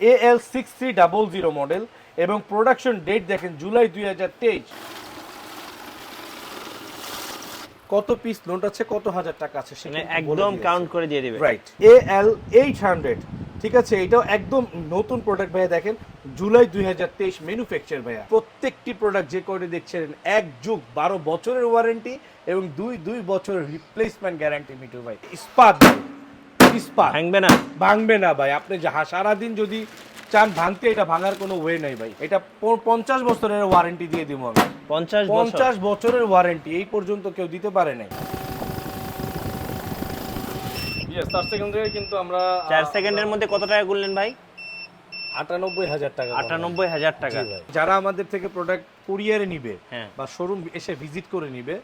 AL6300 model এবং production date দেখেন জুলাই 2023। কত পিস নোট আছে, কত হাজার টাকা আছে সেটা একদম কাউন্ট করে দিয়ে দিবে। রাইট। AL800, ঠিক আছে, এটাও একদম নতুন প্রোডাক্ট ভাইয়া। দেখেন জুলাই 2023 ম্যানুফ্যাকচার ভাইয়া। প্রত্যেকটি প্রোডাক্ট যে করে দেখছেন 1 যুগ 12 বছরের ওয়ারেন্টি এবং 2 বছরের রিপ্লেসমেন্ট গ্যারান্টি মিটু ভাই। ইস্পাত ভাঙবে না ভাই। আপনি সারাদিন যদি চান ভাঙতে, এটা ভাঙার কোনো ওয়ে নাই ভাই। এটা 50 বছরের ওয়ারেন্টি দিয়ে দিব আমি। 50 বছরের ওয়ারেন্টি এই পর্যন্ত কেউ দিতে পারে নাই। 4 সেকেন্ডে কিন্তু আমরা 4 সেকেন্ডের মধ্যে কত টাকা গুনলেন ভাই? 98,000 টাকা। 98,000 টাকা। যারা আমাদের থেকে প্রোডাক্ট কুরিয়ারে নিবে বা শোরুম এসে ভিজিট করে নিবে,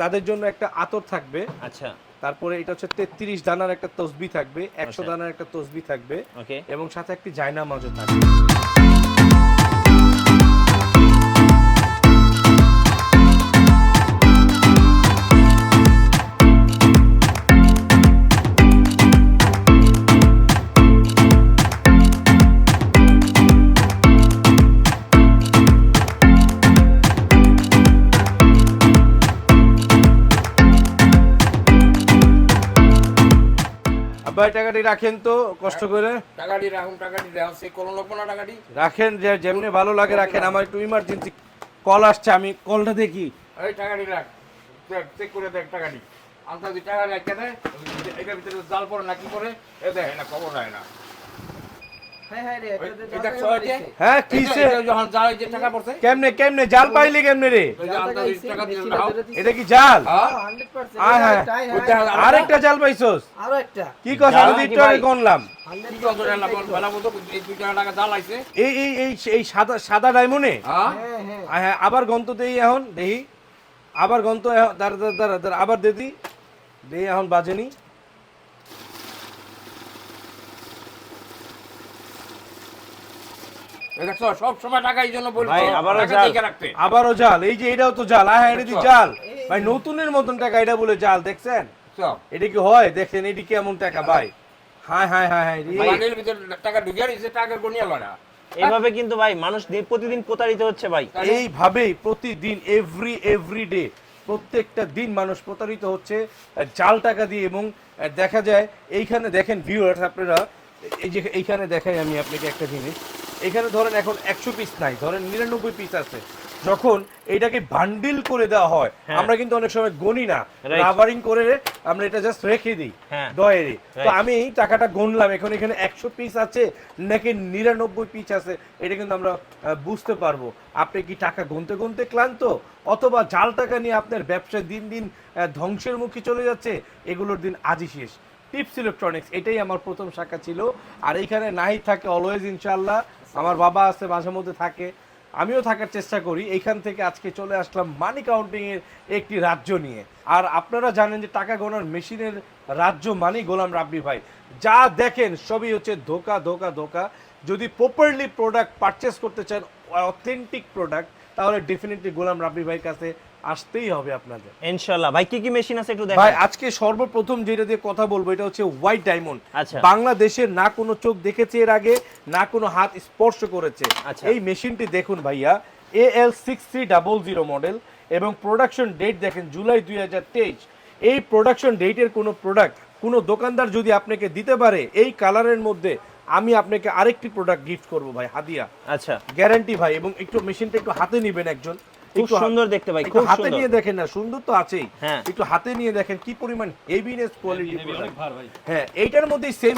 তাদের জন্য একটা আতর থাকবে। আচ্ছা। তারপরে এটা হচ্ছে 33 দানার একটা তসবি থাকবে, 100 দানার একটা তসবি থাকবে এবং সাথে একটি জায়নামাজও থাকবে। ভাই টাকাটি রাখেন তো কষ্ট করে। টাকাটি রাখুন, টাকাটি দাও, সে কোন লোক না টাকাটি রাখেন, যে যেমনি ভালো লাগে রাখেন। আমার একটু ইমার্জেন্সি কল আসছে, আমি কলটা দেখি। এই টাকাটি রাখ, চেক করে দেখ টাকাটি। আলতা দি টাকা রাখ কেন? এটার ভিতরে জাল পড়ে না কি করে? এ দেখ না, খবর নাই না। হ্যাঁ কিসে যখন জাল যে টাকা পড়ছে কেমনে জাল পাইলি কেমনে রে? এটা কি জাল? আরেকটা জাল পাইছস? কি কথা আমি একটু আগে গনলাম। এই সাদা ডায়মন্ডে হ্যাঁ। আবার গন্ত দেই এখন, দেখি আবার গন্ত আবার দেই এখন বাজেনি। সব সময় টাকা এই জন্য বলি আবারও জাল। এই যে এটাও তো জাল। হ্যাঁ এটা জাল ভাই, নতুনের মতন টাকা। এটা বলে জাল, দেখছেন? এটা কি হয়? দেখছেন এটি কেমন টাকা ভাই? হ্যাঁ হ্যাঁ হ্যাঁ হ্যাঁ, টাকা ঢুকিয়ে দিচ্ছে, টাকা গনিয়া লড়া। এইভাবে কিন্তু ভাই মানুষ প্রতিদিন প্রতারিত হচ্ছে ভাই। এইভাবেই প্রতিদিন এভরি ডে প্রত্যেকটা দিন মানুষ প্রতারিত হচ্ছে জাল টাকা দিয়ে। এবং দেখা যায় এইখানে দেখেন ভিউয়ার্স, আপনারা এই যে এইখানে দেখাই আমি আপনাকে একটা জিনিস। এখানে ধরেন এখন 100 পিস নাই, ধরেন 99 পিস আছে। যখন এটাকে বান্ডিল করে দেওয়া হয়, আমরা কিন্তু অনেক সময় গনি না, রাবারিং করে আমরা এটা জাস্ট রেখে দিই ডয়ারে। তো আমি টাকাটা গনলাম, এখন এখানে 100 পিস আছে নাকি 99 পিস আছে, এটা কিন্তু আমরা বুঝতে পারবো। আপনি কি টাকা গুনতে গুনতে ক্লান্ত, অথবা জাল টাকা নিয়ে আপনার ব্যবসা দিন দিন ধ্বংসের মুখে চলে যাচ্ছে? এগুলোর দিন আজই শেষ। টিপস ইলেকট্রনিক্স, এটাই আমার প্রথম শাখা ছিল। আর এইখানে নাই থাকে অলওয়েজ ইনশাআল্লাহ। আমার বাবা আছে, মাঝে মধ্যে থাকে, আমিও থাকার চেষ্টা করি। এইখান থেকে আজকে চলে আসলাম মানি কাউন্টিং এর একটি রাজ্য নিয়ে। আর আপনারা জানেন যে টাকা গোনার মেশিনের রাজ্য মানি গোলাম রাব্বি ভাই। যা দেখেন সবই হচ্ছে ধোকা ধোকা ধোকা। যদি প্রপারলি প্রোডাক্ট পারচেস করতে চান, অথেন্টিক প্রোডাক্ট, তাহলে ডেফিনেটলি গোলাম রাব্বি ভাইয়ের কাছে আসতেই হবে আপনাদের ইনশাআল্লাহ। ভাই কি কি মেশিন আছে একটু দেখান ভাই। আজকে সর্বপ্রথম যেটা দিয়ে কথা বলবো, এটা হচ্ছে হোয়াইট ডায়মন্ড। বাংলাদেশের না কোনো চোখ দেখেছে এর আগে, না কোনো হাত স্পর্শ করেছে। এই মেশিনটি দেখুন ভাইয়া, AL6300 মডেল এবং প্রোডাকশন ডেট দেখেন জুলাই 2023। এই প্রোডাকশন ডেটের কোনো প্রোডাক্ট কোনো দোকানদার যদি আপনাকে দিতে পারে এই কালারের মধ্যে, আমি আপনাকে আরেকটি প্রোডাক্ট গিফট করব ভাই, হাদিয়া। আচ্ছা, গ্যারান্টি ভাই। এবং একটু মেশিনটা একটু হাতে নেবেন একজন, খুব সুন্দর দেখতে ভাই, খুব হাতে নিয়ে দেখেন না, সুন্দর তো আছেই, একটু হাতে নিয়ে দেখেন কি পরিমাণ হেভিনেস কোয়ালিটি। হ্যাঁ, এইটার মধ্যে সেম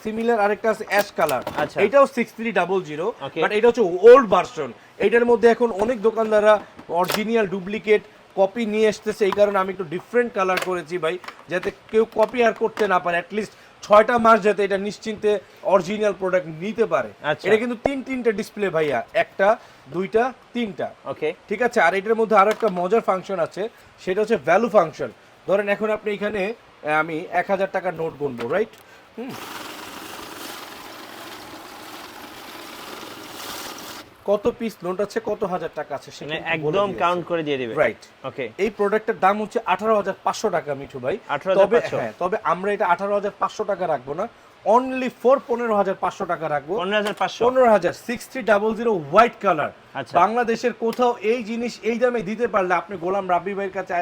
সিমিলার আরেকটা আছে অ্যাশ কালার। এটাও 6300, বাট এটা হচ্ছে ওল্ড ভার্সন। এইটার মধ্যে এখন অনেক দোকানদাররা অরিজিনাল ডুপ্লিকেট কপি নিয়ে আসতেছে। এই কারণে আমি একটু ডিফারেন্ট কালার করেছি ভাই, যাতে কেউ কপি আর করতে না পারে। অ্যাটলিস্ট 6টা মাস যাতে এটা নিশ্চিন্তে অরিজিনাল প্রোডাক্ট নিতে পারে। এটা কিন্তু তিনটা ডিসপ্লে ভাইয়া, একটা দুইটা তিনটা। ওকে, ঠিক আছে। আর এটার মধ্যে আরো একটা মজার ফাংশন আছে, সেটা হচ্ছে ভ্যালু ফাংশন। ধরেন এখন আপনি এখানে আমি 1000 টাকার নোট গুনবো, রাইট? কত পিস নোট আছে, কত হাজার টাকা আছে সেটা একদম কাউন্ট করে দিয়ে দিবে। রাইট, ওকে। এই প্রোডাক্টের দাম হচ্ছে 18,500 টাকা মিঠু ভাই। তবে হ্যাঁ, তবে আমরা এটা 18,500 টাকা রাখবো না, অনলি ফর 15,500 টাকা রাখবো। 15,500 15,000 6000 হোয়াইট কালার। আচ্ছা। বাংলাদেশের কোথাও এই জিনিস এই দামে দিতে পারলে আপনি গোলাম রাব্বি ভাইয়ের কাছে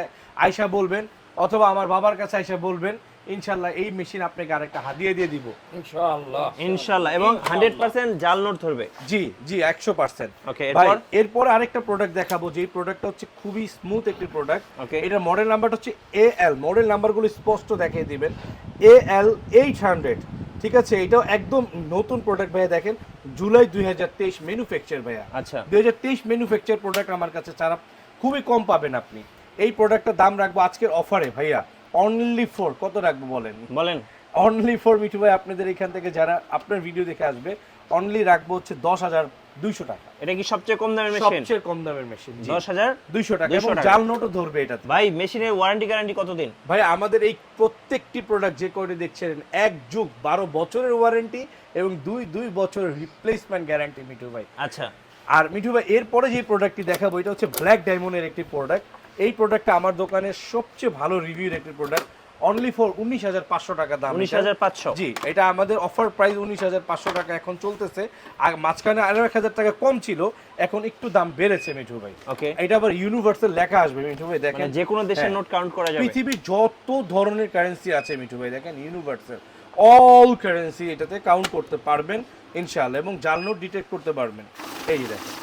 আয়সা বলবেন, অথবা আমার বাবার কাছে আয়সা বলবেন, ইনশাআল্লাহ এই মেশিন আপনাকে আরেকটা হাদিয়া দিয়ে দিব ইনশাআল্লাহ। ইনশাআল্লাহ, এবং 100% জাল নোট ধরবে। জি জি 100%। ওকে, ভাই এরপর এরপর আরেকটা প্রোডাক্ট দেখাবো, যে প্রোডাক্টটা হচ্ছে খুবই স্মুথ একটি প্রোডাক্ট। ওকে। এটার মডেল নাম্বারটা হচ্ছে AL, মডেল নাম্বারগুলো স্পষ্ট দেখিয়ে দিবেন, AL 800। ঠিক আছে, এটাও একদম নতুন প্রোডাক্ট ভাইয়া, দেখেন জুলাই 2023 ম্যানুফ্যাকচার ভাইয়া। আচ্ছা। 2023 ম্যানুফ্যাকচার প্রোডাক্ট আমার কাছে ছাড়া খুবই কম পাবেন আপনি। এই প্রোডাক্টটার দাম রাখবো আজকের অফারে ভাইয়া অনলি ফর, কত রাখবো বলেন? অনলি ফর মিঠু ভাই, আপনাদের এখান থেকে যারা আপনার ভিডিও দেখে আসবে, অনলি রাখবো হচ্ছে 10,200 টাকা। এটা কি সবচেয়ে কম দামের মেশিন? সবচেয়ে কম দামের মেশিন, 10,200 টাকা, এবং জাল নোটও ধরবে এটা। ভাই মেশিনের ওয়ারেন্টি গ্যারান্টি কতদিন? ভাই আমাদের এই প্রত্যেকটি প্রোডাক্ট যে করে দেখছেন 1 যুগ 12 বছরের ওয়ারেন্টি এবং 2 বছরের রিপ্লেসমেন্ট গ্যারান্টি মিঠু ভাই। আচ্ছা। আর মিঠু ভাই এরপরে যে প্রোডাক্টটি দেখাবো, এটা হচ্ছে ব্ল্যাক ডায়মন্ডের একটি প্রোডাক্ট। এই প্রোডাক্টটা আমার দোকানের সবচেয়ে ভালো রিভিউর একটি প্রোডাক্ট, অনলি ফর 19,500 টাকা দাম। 19,500? জি, এটা আমাদের অফার প্রাইস 19,500 টাকা এখন চলতেছে। আর মাঝখানে আরো 1,000 টাকা কম ছিল, এখন একটু দাম বেড়েছে মিঠু ভাই। ওকে। এটা আবার ইউনিভার্সাল লেখা আসবে মিঠু ভাই, দেখেন মানে যে কোনো দেশের নোট কাউন্ট করা যাবে? পৃথিবীর যত ধরনের কারেন্সি আছে মিঠু ভাই, দেখেন ইউনিভার্সাল অল কারেন্সি এটাতে কাউন্ট করতে পারবেন ইনশাআল্লাহ, এবং জাল নোট ডিটেক্ট করতে পারবেন। এই দেখেন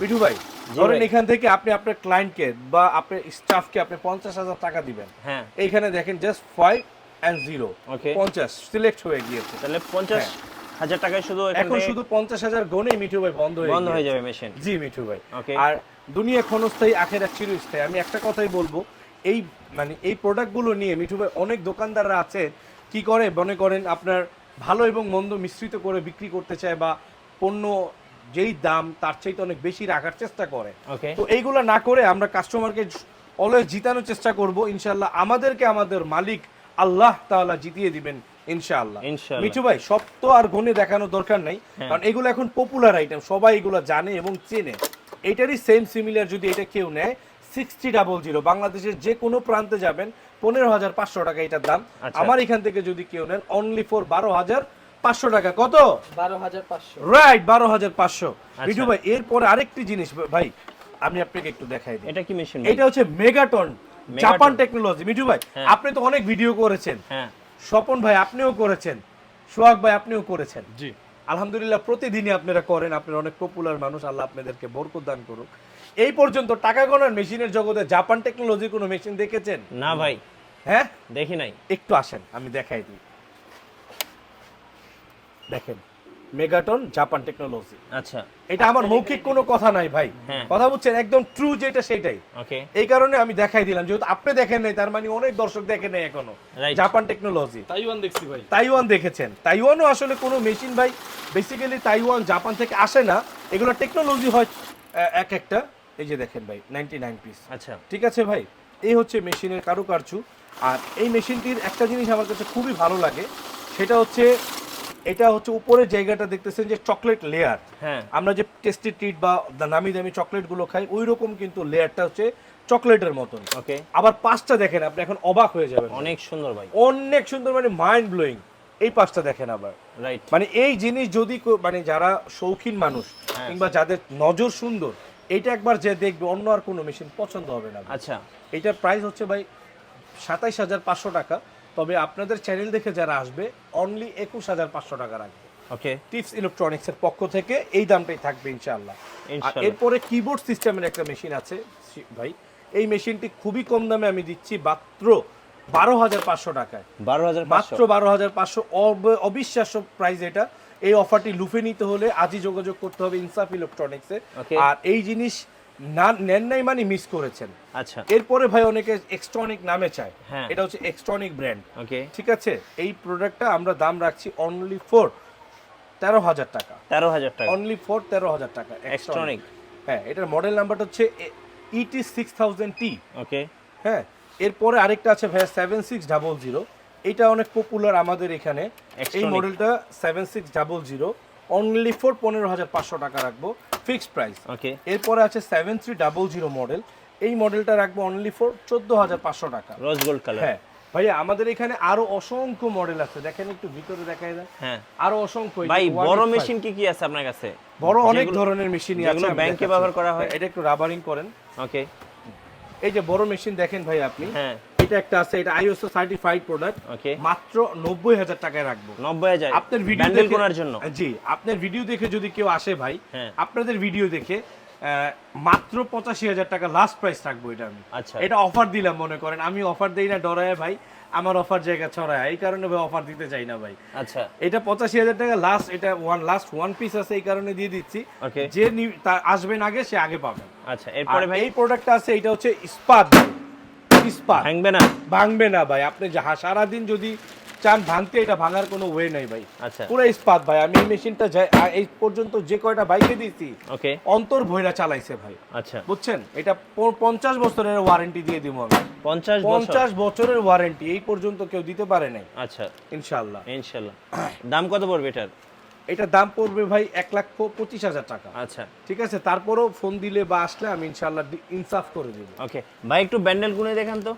মিঠু ভাই, ধরেন এখান থেকে আপনি আপনার ক্লায়েন্টকে বা আপনার স্টাফকে আপনি 50,000 টাকা দিবেন। হ্যাঁ। এইখানে দেখেন জাস্ট 5 and 0, ওকে, 50 সিলেক্ট হয়ে গিয়েছে। তাহলে 50,000 টাকায় শুধু এখন শুধু 50,000 গনেই মিঠু ভাই বন্ধ হয়ে যাবে মেশিন। জি মিঠু ভাই। ওকে। আর দুনিয়া ক্ষণস্থায়ী, আখেরাত চিরস্থায়ী। আমি একটা কথাই বলবো, এই মানে এই প্রোডাক্টগুলো নিয়ে মিঠু ভাই অনেক দোকানদাররা আছে কি করে, মনে করেন আপনার ভালো এবং মন্দ মিশ্রিত করে বিক্রি করতে চায়, বা পণ্য যেই দাম তার চাইতে অনেক বেশি রাখার চেষ্টা করে। তো এইগুলো না করে আমরা কাস্টমারকে অলওয়েজ জিতানোর চেষ্টা করব ইনশাআল্লাহ। আমাদেরকে আমাদের মালিক আল্লাহ তাআলা জিতিয়ে দিবেন ইনশাআল্লাহ। মিঠু ভাই সব তো আর গনে দেখানোর দরকার নাই, কারণ এগুলো এখন পপুলার আইটেম, সবাই এগুলো জানে এবং চেনে। এইটারই সেম সিমিলার যদি এটা কেউ নেয় 6000, বাংলাদেশের যে কোনো প্রান্তে যাবেন 15,500 টাকা এটার দাম। আমার এখান থেকে যদি কেউ নেন অনলি ফর 12,500 টাকা। কত? 12,500। রাইট, 12,500। মিঠু ভাই এরপরে আরেকটি জিনিস ভাই আমি আপনাকে একটু দেখাই দিই। এটা কি মেশিন? এটা হচ্ছে মেগাটন জাপান টেকনোলজি। মিঠু ভাই আপনি তো অনেক ভিডিও করেছেন, হ্যাঁ। স্বপন ভাই আপনিও করেছেন, সোহাগ ভাই আপনিও করেছেন। জি আলহামদুলিল্লাহ প্রতিদিনই আপনারা করেন, আপনারা অনেক পপুলার মানুষ, আল্লাহ আপনাদেরকে বরকত দান করুক। এই পর্যন্ত টাকা গণার মেশিনের জগতে জাপান টেকনোলজির কোনো মেশিন দেখেছেন? না ভাই, হ্যাঁ দেখি নাই। একটু আসেন আমি দেখাই দিই। দেখেন মেগাটন জাপান টেকনোলজি। আচ্ছা। এটা আমার মৌখিক কোনো কথা নাই ভাই, কথা বুঝছেন, একদম ট্রু যেটা সেটাই। ওকে। এই কারণে আমি দেখাই দিলাম, যেহেতু আপনি দেখেন নাই তার মানে অনেক দর্শক দেখেন নাই এখনো জাপান টেকনোলজি। তাইওয়ান দেখছি ভাই। তাইওয়ান দেখেছেন? তাইওয়ানও আসলে কোনো মেশিন ভাই বেসিক্যালি তাইওয়ান জাপান থেকে আসে না, এগুলো টেকনোলজি হয় এক একটা। এই যে দেখেন ভাই 99 পিস। আচ্ছা ঠিক আছে ভাই, এই হচ্ছে মেশিনের কারুকার্য। আর এই মেশিনটির একটা জিনিস আমার কাছে খুবই ভালো লাগে, সেটা হচ্ছে এটা হচ্ছে উপরের জায়গাটা দেখতেছেন যে চকলেট লেয়ার। হ্যাঁ। আমরা যে টেস্টি ট্রিট বা নামি দামি চকলেট গুলো খাই ওই রকম কিন্তু লেয়ারটা হচ্ছে চকলেটের মতন। ওকে। আবার পাঁচটা দেখেন, আপনি এখন অবাক হয়ে যাবেন, অনেক সুন্দর ভাই, অনেক সুন্দর, মানে মাইন্ড ব্লোয়িং। এই পাঁচটা দেখেন আবার, রাইট। মানে এই জিনিস যদি মানে যারা শৌখিন মানুষ কিংবা যাদের নজর সুন্দর, এইটা একবার যে দেখবে অন্য আর কোনো মেশিন পছন্দ হবে না। আচ্ছা। এইটার প্রাইস হচ্ছে ভাই 27,500 টাকা, তবে আপনাদের চ্যানেল দেখে যারা আসবে অনলি 21,500 টাকা রাখবে। ওকে। টিপস ইলেকট্রনিক্স এর পক্ষ থেকে এই দামটাই থাকবে ইনশাআল্লাহ। আর এরপরে কিবোর্ড সিস্টেমের একটা মেশিন আছে ভাই, এই মেশিনটি খুবই কম দামে আমি দিচ্ছি মাত্র 12,500 টাকায়। 12,500 মাত্র 12,500, অবিশ্বাস্য প্রাইস এটা। এই অফারটি লুফে নিতে হলে আজই যোগাযোগ করতে হবে ইনসাফ ইলেকট্রনিক্সে। আর এই জিনিস না নেন নাই মানে মিস করেছেন। আচ্ছা। এরপরে ভাই অনেকে এক্সট্রনিক নামে চায়, এটা হচ্ছে এক্সট্রনিক ব্র্যান্ড। ওকে। ঠিক আছে, এই প্রোডাক্টটা আমরা দাম রাখছি অনলি ফর 13,000 টাকা। 13,000 টাকা, অনলি ফর 13,000 টাকা এক্সট্রনিক। হ্যাঁ, এটার মডেল নাম্বারটা হচ্ছে ET6000T। ওকে। হ্যাঁ, এরপরে আরেকটা আছে ভাই 7600, এটা অনেক পপুলার আমাদের এখানে। এই মডেলটা 7600 অনলি ফর 15,500 টাকা রাখবো ফিক্সড প্রাইস। ওকে। এরপরে আছে 7300 মডেল, এই মডেলটা রাখবো অনলি ফর 14,500 টাকা। Rose gold colour. হ্যাঁ, ভাইয়া আমাদের এখানে আরো অসংখ্য মডেল আছে, দেখেন একটু ভিতরে দেখায় দেন। হ্যাঁ আরো অসংখ্য। এই যে ভাই 185 বড় মেশিন কি আছে আপনার কাছে? বড় অনেক ধরনের মেশিনই আছে, যেগুলো আমি ব্যাংকে দেখাচ্ছি। ব্যবহার করা হয়। এটা একটু রাবারিং করেন। ওকে এই যে বড় মেশিন দেখেন ভাই আপনি, হ্যাঁ এটা একটা আছে, এটা আইএসও সার্টিফাইড প্রোডাক্ট, ওকে মাত্র 90,000 টাকায় রাখবো। 90,000 আপনার ভিডিও ব্যান্ডেল দেখে করার জন্য। জি, আপনার ভিডিও দেখে যদি কেউ আসে ভাই, হ্যাঁ। আপনাদের ভিডিও দেখে মাত্র 85,000 টাকা লাস্ট প্রাইস রাখবো এটা আমি। আচ্ছা এটা অফার দিলাম মনে করেন, আমি অফার দেই না ডরায় ভাই, আমার অফার জায়গা ছড়ায়, এই কারণে ভাই অফার দিতে চাই না ভাই। আচ্ছা এটা 85,000 টাকা লাস্ট, এটা লাস্ট ওয়ান পিস আছে এই কারণে দিয়ে দিচ্ছি, ওকে যে তার আসবেন আগে সে আগে পাবেন। আচ্ছা এরপরে ভাই এই প্রোডাক্টটা আছে, এটা হচ্ছে ইস্পাত, ইস্পাত ভাঙবে না? ভাঙবে না ভাই, আপনি সারাদিন যদি চান ভাঙতে, এটা ভাঙার কোনো ওয়ে নাই ভাই, আচ্ছা পুরো ইস্পাত ভাই। আমি এই মেশিনটা এই পর্যন্ত যে কয়টা বাইকে দিয়েছি ওকে অন্তর ভৈরা চালাইছে ভাই, আচ্ছা বুঝছেন। এটা 50 বছরের ওয়ারেন্টি দিয়ে দিব আমি, 50 বছরের ওয়ারেন্টি এই পর্যন্ত কেউ দিতে পারে নাই আচ্ছা ইনশাআল্লাহ। ইনশাআল্লাহ। দাম কত পড়বে এটার? এটা দাম পড়বে ভাই 1,25,000 টাকা। আচ্ছা ঠিক আছে, তারপরেও ফোন দিলে বা আসলে আমি ইনশাআল্লাহ ইনসাফ করে দিব। ওকে ভাই একটু ব্যান্ডেল গুনে দেখান তো।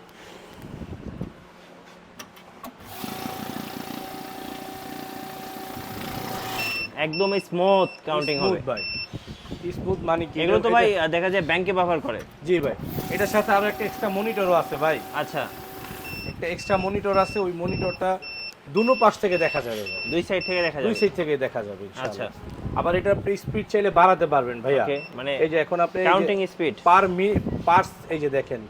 একদম স্মুথ কাউন্টিং হবে ভাই, স্মুথ মানে কি? এগুলো তো এটা- ভাই দেখা যায় ব্যাংকে ব্যবহার করে। জি ভাই, এটার সাথে আরো একটা এক্সট্রা মনিটরও আছে ভাই, আচ্ছা একটা এক্সট্রা মনিটর আছে, ওই মনিটরটা দুনো পাশ থেকে দেখা যাবে ভাই, দুই সাইড থেকে দেখা দুই যাবে। সাইড থেকে দেখা যাবে ইনশাআল্লাহ। আচ্ছা আবার এটা স্পিড চাইলে বাড়াতে পারবেন ভাইয়া। ওকে মানে এই যে এখন আপনি কাউন্টিং স্পিড। পার এই যে দেখেন,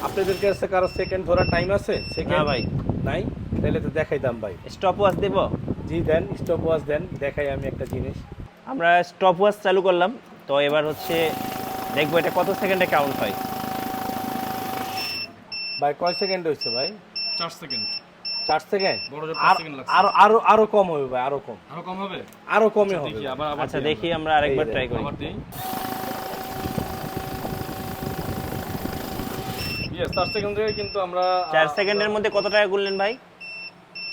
আপনাদের কাছে কারো সেকেন্ড ধরার টাইম আছে? না সেকেন্ড ভাই নাই, তাহলে তো দেখাইতাম ভাই। স্টপ ওয়াচ দেব? জি দেন, স্টপ ওয়াচ দেন, দেখাই আমি একটা জিনিস। আমরা স্টপ ওয়াচ চালু করলাম, তো এবার হচ্ছে দেখবো এটা কত সেকেন্ডে কাউন্ট হয়। ভাই কয় সেকেন্ড হয়েছে ভাই? 4 সেকেন্ড। 4 সেকেন্ড? বড় জোর 5 সেকেন্ড লাগছে। আরো আরো আরো কম হবে ভাই, আরো কম, আরো কম হবে? আরো কমে হবে দেখি ভাই। আবার আচ্ছা দিই দেখি আমরা আরেকবার এই ট্রাই করি। আবার দেই। ইয়েস 4 সেকেন্ডে কিন্তু আমরা 4 সেকেন্ডের মধ্যে কত টাকা গুনলেন ভাই?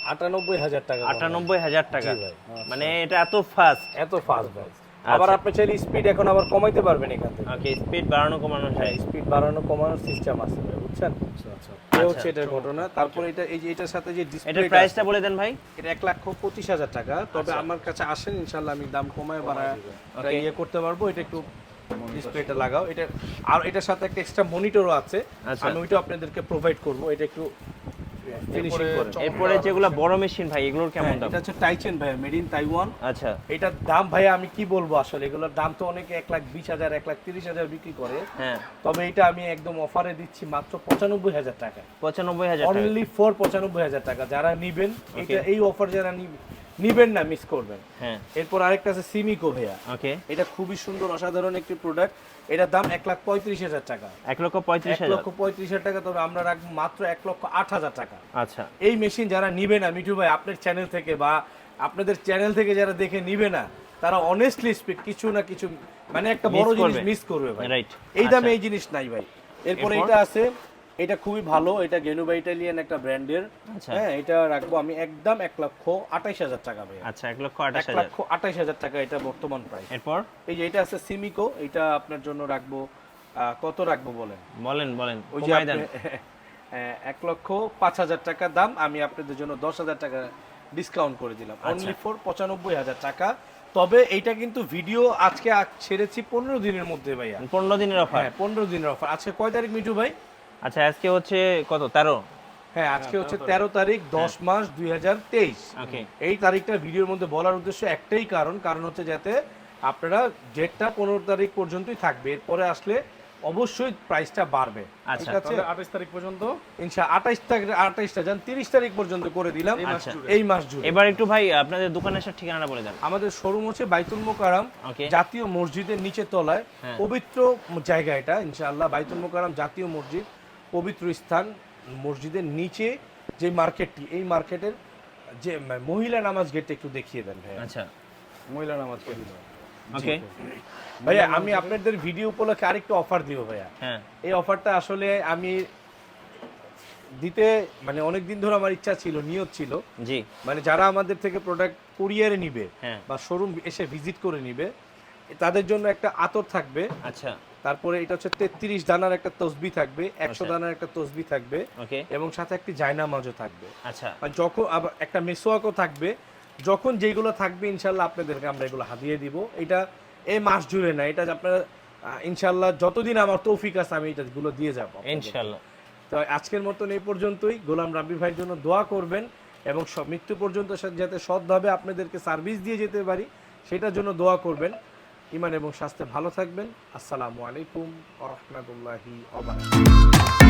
98,000 টাকা। 98,000 টাকা। জি ভাই। মানে এটা এত ফাস্ট। এত ফাস্ট ভাই। আবার আপনি চাইলে স্পিড এখন আবার কমাইতে পারবেন এখান থেকে। ওকে স্পিড বাড়ানো কমানো যায়। স্পিড বাড়ানো কমানোর সিস্টেম আছে ভাই, বুঝছেন? আচ্ছা এই হচ্ছে এটার ঘটনা। তারপরে এটা এই যে এটার সাথে যে ডিসপ্লে, এটার প্রাইসটা বলে দেন ভাই। এটা 1,25,000 টাকা। তবে আমার কাছে আসেন ইনশাআল্লাহ আমি দাম কমায় বাড়ায় Okay. ইয়ে করতে পারবো। এটা একটু ডিসপ্লেটা লাগাও, এটা আর এটার সাথে একটা এক্সট্রা মনিটরও আছে, আচ্ছা। আমি ওইটা আপনাদেরকে প্রোভাইড করব। এটা একটু ফিনিশিং করে। এরপরে যেগুলো বড় মেশিন ভাই এগুলোর কেমন দাম? এটা হচ্ছে টাইচেন ভাই, মেড ইন তাইওয়ান। আচ্ছা এটার দাম ভাই আমি কি বলবো আসলে, এগুলোর দাম তো অনেকে 1,20,000 1,30,000 বিক্রি করে, হ্যাঁ তবে এটা আমি একদম অফারে দিচ্ছি মাত্র 95,000 টাকা। 95,000 টাকা। অনলি ফর 95,000 টাকা। যারা নিবেন এটা, এই অফার যারা নিবেন না মিস করবেন। হ্যাঁ এরপর আরেকটা আছে সিমিকো ভাইয়া, ওকে এটা খুবই সুন্দর অসাধারণ একটি প্রোডাক্ট। এটার দাম 1,35,000 টাকা। 1,35,000। 1,35,000 টাকা, তবে আমরা রাখবো মাত্র 1,08,000 টাকা। আচ্ছা এই মেশিন যারা নিবে না মিঠু ভাই, আপনার চ্যানেল থেকে বা আপনাদের চ্যানেল থেকে যারা দেখে নিবে না, তারা অনেস্টলি স্পিক কিছু না কিছু মানে একটা বড় Miss জিনিস করবে। মিস করবে ভাই। Right. এই দামে আচ্ছা। এই জিনিস নাই ভাই। এরপরে এরপর? এটা আছে, এটা খুবই ভালো, এটা গেনুবা ইটালিয়ান একটা ব্র্যান্ডের। আচ্ছা। হ্যাঁ, এটা রাখবো আমি একদম 1,28,000 টাকা ভাই। আচ্ছা 1,28,000। 1,28,000 টাকা এটা বর্তমান প্রাইস। এরপর এই যে এটা আছে সিমিকো, এটা আপনার জন্য রাখবো কত রাখবো বলেন? বলেন বলেন ওই যে কমাই দেন। 1,05,000 টাকা দাম, আমি আপনাদের জন্য 10,000 টাকা ডিসকাউন্ট করে দিলাম, অনলি ফর 95,000 টাকা। তবে এইটা কিন্তু ভিডিও আজকে ছেড়েছি 15 দিনের মধ্যে ভাইয়া। 15 দিনের অফার। হ্যাঁ 15 দিনের অফার। আজকে কয় তারিখ মিঠু ভাই? আচ্ছা আজকে হচ্ছে কত 13? হ্যাঁ আজকে হচ্ছে 13 তারিখ 10 মাস 2023। ওকে এই তারিখটা ভিডিওর মধ্যে বলার উদ্দেশ্য একটাই কারণ হচ্ছে যাতে আপনারা ডেটটা 15 তারিখ পর্যন্তই থাকবে, এরপরে আসলে অবশ্যই প্রাইসটা বাড়বে। আচ্ছা। ঠিক আছে, তাহলে 28 তারিখ পর্যন্ত ইনশাআল্লাহ 28টা যান 30 তারিখ পর্যন্ত করে দিলাম আচ্ছা। এই মাস জুড়ে। এবার একটু ভাই আপনাদের দোকানের সাথে ঠিকানাটা বলে দেন। আমাদের শোরুম হচ্ছে বাইতুল মোকাররম, ওকে জাতীয় মসজিদের নিচে তলায়। হ্যাঁ। পবিত্র জায়গা এটা ইনশাআল্লাহ, বাইতুল মোকাররম জাতীয় মসজিদ, পবিত্র স্থান। মসজিদের নিচে যে মার্কেটটি, এই মার্কেটের যে মহিলা নামাজ গেটটা একটু দেখিয়ে দেন ভাই। আচ্ছা মহিলা নামাজ পড়ি। ওকে ভাইয়া আমি আপনাদের ভিডিও উপলক্ষে আরেকটু অফার দিব ভাইয়া। হ্যাঁ এই অফারটা আসলে আমি দিতে মানে অনেক দিন ধরে আমার ইচ্ছা ছিল, নিয়ত ছিল, জি মানে যারা আমাদের থেকে প্রোডাক্ট কুরিয়ারে নিবে হ্যাঁ বা শোরুম এসে ভিজিট করে নিবে, তাদের জন্য একটা আতর থাকবে। আচ্ছা তারপরে এটা হচ্ছে 33 দানার একটা তসবিহ থাকবে, 100 আচ্ছা। দানার একটা তসবিহ থাকবে ওকে, এবং সাথে একটি জায়নামাজও থাকবে। আচ্ছা আর যখন আবার একটা মেসওয়াকও থাকবে, যখন যেগুলো থাকবে ইনশাল্লাহ আপনাদেরকে আমরা এগুলো হাদিয়ে দিব। এটা এই মাস জুড়ে না, এটা আপনারা ইনশাল্লাহ যতদিন আমার তৌফিক আছে আমি এটাগুলো দিয়ে যাবো আপনাদেরকে। ইনশাআল্লাহ। তো আজকের মতন এই পর্যন্তই। গোলাম রাব্বি ভাইয়ের জন্য দোয়া করবেন এবং মৃত্যু পর্যন্ত যাতে সৎভাবে আপনাদেরকে সার্ভিস দিয়ে যেতে পারি সেটার জন্য দোয়া করবেন। ঈমান এবং স্বাস্থ্যে ভালো থাকবেন। আসসালামু আলাইকুম ওয়া রাহমাতুল্লাহি ওয়া বারাকাতুহু।